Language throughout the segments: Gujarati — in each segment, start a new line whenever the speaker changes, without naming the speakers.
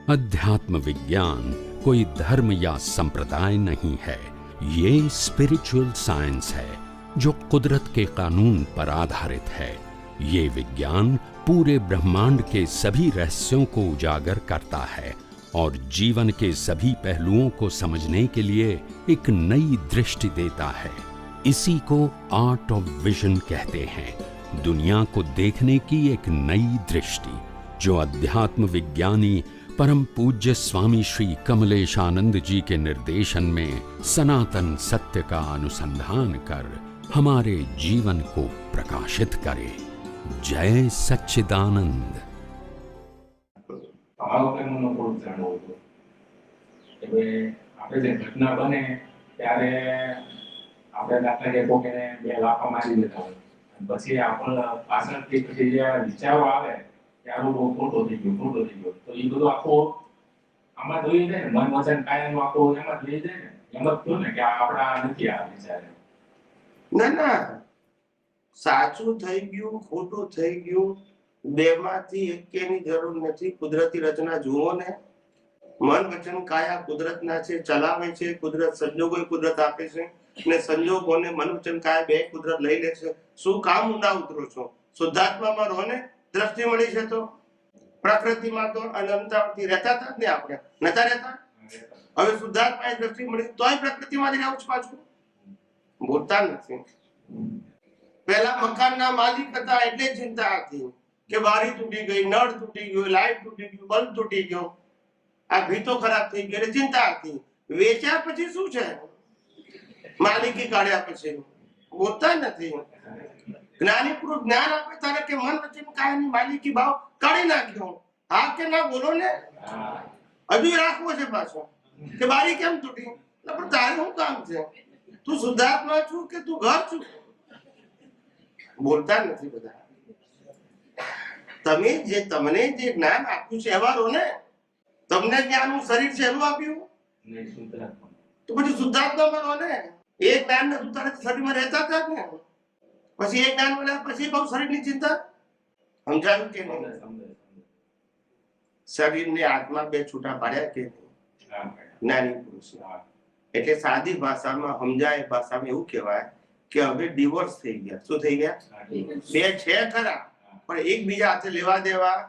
अध्यात्म विज्ञान कोई धर्म या संप्रदाय नहीं है, ये स्पिरिचुअल साइंस है जो कुदरत के कानून पर आधारित है। ये विज्ञान पूरे ब्रह्मांड के सभी रहस्यों को उजागर करता है और जीवन के सभी पहलुओं को समझने के लिए एक नई दृष्टि देता है। इसी को आर्ट ऑफ विजन कहते हैं, दुनिया को देखने की एक नई दृष्टि, जो अध्यात्म विज्ञानी परम पूज्य स्वामी श्री कमलेशानंद जी के निर्देशन में सनातन सत्य का अनुसंधान कर हमारे जीवन को प्रकाशित करे। जय सच्चिदानंद।
घटना बने त्यारे આપણે દાખલા કે કોઈને બે લાફા મારી દેતા હોય, પછી આપણે પાછળથી પછી જે વિચારો આવે કે આનું બહુ ખોટો થઈ ગયો, તો એ બધું આખો આમાં જોઈ જાય ને, મન વચન કાયાનું આખો એમાં જોઈ જાય ને, એમ જ થયું ને કે આપણા નથી આ વિચારે.
ના ના, સાચું થઈ ગયું ખોટું થઈ ગયું બેમાંથી એકેની જરૂર નથી. કુદરતી રચના જુઓ ને, મન વચન કાયા કુદરતના છે, ચલાવે છે કુદરત, સંજોગો કુદરત આપે છે ને સંજોગોને મન વચન કાયા બે કુદરત લઈ લે છે. શું કામ ઊંડા ઉતરો છો? શુદ્ધાત્મામાં રહો ને, દ્રષ્ટિ મળી છે તો. પ્રકૃતિમાં તો અનંતાવથી રહેતા હતા ને, આપણે નતા રહેતા. હવે શુદ્ધાત્માએ દ્રષ્ટિ મળી તોય પ્રકૃતિમાં જ આવું પાછું બોલતા નથી. પહેલા મકાનના માલિક હતા એટલે ચિંતા હતી કે બારી તૂટી ગઈ, નળ તૂટી ગયો, લાઈટ તૂટી ગયું, બલ્બ તૂટી ગયો, આ ભીતો ખરાબ થઈ ગઈ એટલે ચિંતા હતી. વેચ્યા પછી શું છે? માલિકી કાઢ્યા પછી બોલતા નથી. જ્ઞાની પુરુષ જ્ઞાન આપે તારે કે મન વચન કાયાની માલિકી ભાવ કાઢી નાખ્યો. હા કે ના બોલો ને, હજુ રાખવો છે પાછો કે બારી કેમ તૂટી? પણ તારે શું કામ છે? તું શુદ્ધાત્મા છું કે તું ઘર છું? બોલતા નથી બધા. તમને જે જ્ઞાન આપ્યું છે એવા રહો ને. તમને જ્ઞાનનું શરીર છે એનું આપ્યું તો પછી શુદ્ધાત્મામાં રહો ને. એ જ્ઞાન નતું તારે શરીરમાં રહેતા હતા ને, પછી એ જ્ઞાન મળ્યા પછી બહુ શરીરની ચિંતા. સમજાયું કે નહીં? શરીરને આત્મા બે છૂટા પાડ્યા કે જ્ઞાની પુરુષ. એટલે સાદી ભાષામાં સમજાય ભાષામાં એવું કહેવાય કે હવે ડિવોર્સ થઈ ગયા. શું થઈ ગયા? બે છે ખરા પણ એકબીજા હાથે લેવા દેવા.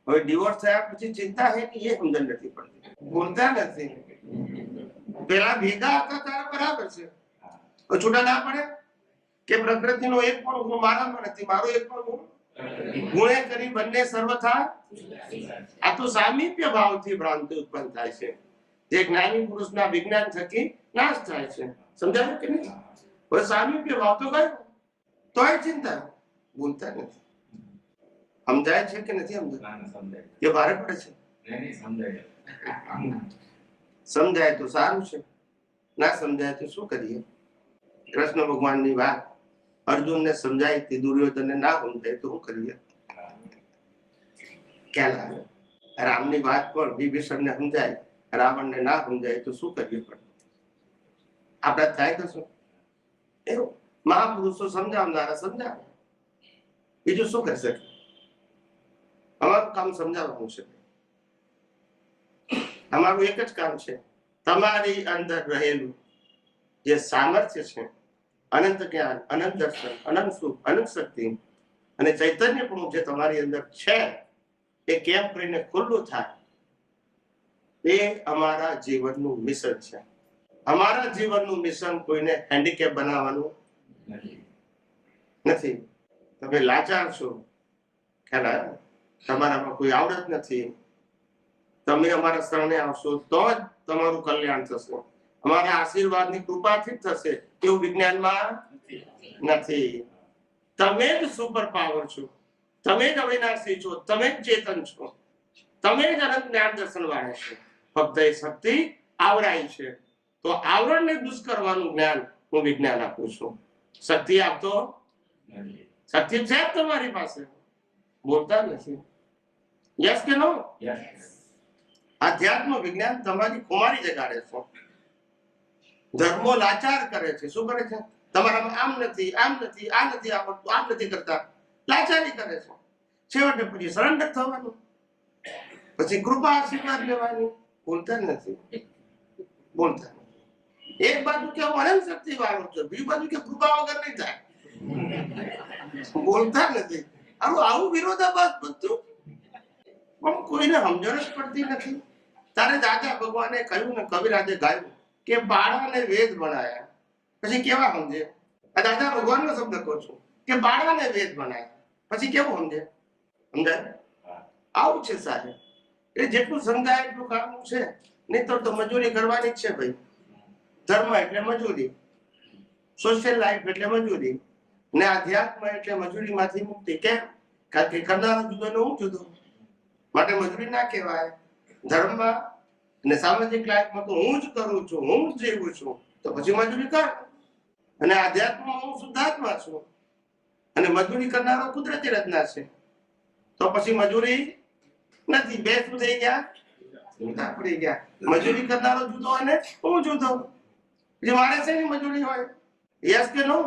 હવે ડિવોર્સ થયા પછી ચિંતા છે કે એ સમજણ નથી પડતી, બોલતા નથી. પેલા ભેગા હતા તારા બરાબર છે, છૂટા ના પડે કે પ્રકૃતિનો એક પણ ગુણ મારામાં નથી, મારો એક પણ ગુણ ગુણે કરી બંને સર્વથા. આ તો સામીપ્ય ભાવથી ભ્રાંતિ ઉત્પન્ન થાય છે, જે જ્ઞાની પુરુષના વિજ્ઞાન થકી નાશ થાય છે. સમજાયું કે નહીં? હવે સામીપ્ય ભાવ તો ગયો તોય ચિંતા, બોલતા નથી. સમજાય છે કે નથી સમજાય? એ ભારે પડે છે. સમજાય તો સારું છે, ના સમજાય તો શું કરીએ? કૃષ્ણ ભગવાનની વાત અર્જુનને સમજાય તે દુર્યોધનને ના સમજાય તો શું કરીએ? ક્યાં લાગે? રામની વાત પણ વિભીષણને સમજાય, રાવણને ના સમજાય તો શું કરીએ? પણ આપડા થાય તો શું? એવું મહાપુરુષો સમજાવનારા સમજાવે, બીજું શું કરી શકે? અમારું કામ સમજાવવાનું છે. અમારું એક જ કામ છે, તમારી અંદર રહેલું જે સામર્થ્ય છે, અનંત જ્ઞાન, અનંત દર્શન, અનંત સુખ, અનંત શક્તિ અને ચૈતન્ય પણ જે તમારી અંદર છે એ કેમ કરીને ખુલ્લું થાય, એ અમારા જીવનનું મિશન છે. અમારા જીવનનું મિશન કોઈને હેન્ડીકેપ બનાવવાનું નથી. તમે લાચાર છો, ખ્યાલ તમારામાં કોઈ આવડત નથી, તમે અમારા શરણે આવશો તો જ તમારું કલ્યાણ થશે. અમારા આશીર્વાદની કૃપાથી જ થશે એવું વિજ્ઞાનમાં નથી. તમે જ સુપર પાવર છો, તમે જ અવિનાશી છો, તમે જ ચેતન છો, તમે જ અનંત જ્ઞાન દર્શન વાળા છો. ફક્ત એ શક્તિ આવરાય છે, તો આવરણને દૂર કરવાનું જ્ઞાન હું વિજ્ઞાન આપું છું. શક્તિ આપતો શક્તિ છે તમારી પાસે, બોલતા નથી. યસ કે નો? આધ્યાત્મ વિજ્ઞાન તમારી કુમારી જગાડે છે. ધર્મો લાચાર કરે છે. શું કરે છે? તમારામાં આમ નથી, આમ નથી, આ નથી આવડતું, આમ નથી કરતા, લાચારી કરે છે. છેવટે પછી સરેન્ડર થવાનું. પછી કૃપા આશીર્વાદ લેવાની. બોલતા નથી. એક બાજુ કે હું અનંત શક્તિ વાળો છું, બીજી બાજુ કે કૃપા વગર નહીં થાય. બોલતા નથી. આવું વિરોધાભાસ બધું. પણ કોઈને સમજણ જ પડતી નથી. તારે દાદા ભગવાને કહ્યું ને, કવિરાજે ગાયું કે બાળાને વેદ ભણાયા. પછી કેવા સમજે? આ દાદા ભગવાનનો શબ્દ કહું છું કે બાળાને વેદ ભણાયા, પછી કેવું સમજે? સમજાય? આવું છે સાહેબ. એ જેટલું સમજાય એટલું કામનું છે. નહીં તો મજૂરી કરવાની જ છે ભાઈ. ધર્મ એટલે મજૂરી, સોશિયલ લાઈફ એટલે મજૂરી, ને આધ્યાત્મ એટલે મજૂરીમાંથી મુક્તિ. કેમ? કારણ કે કરનારો જુદો ને હું જુદો, માટે મજૂરી ના કહેવાય. ધર્મમાં અને સામાજિક લાઈફમાં તો હું જ કરું છું, હું જ જીવું છું, તો પછી મજૂરી કર. અને આધ્યાત્મમાં હું શુદ્ધાત્મા છું, અને મજૂરી કરનારો કુદરતી રચના છે, તો પછી મજૂરી નથી. બે શું થઈ ગયા? જુદા પડી ગયા. મજૂરી કરનારો જુદો અને હું જુદો. જે મારે છે ની મજૂરી હોય. યસ કે નો?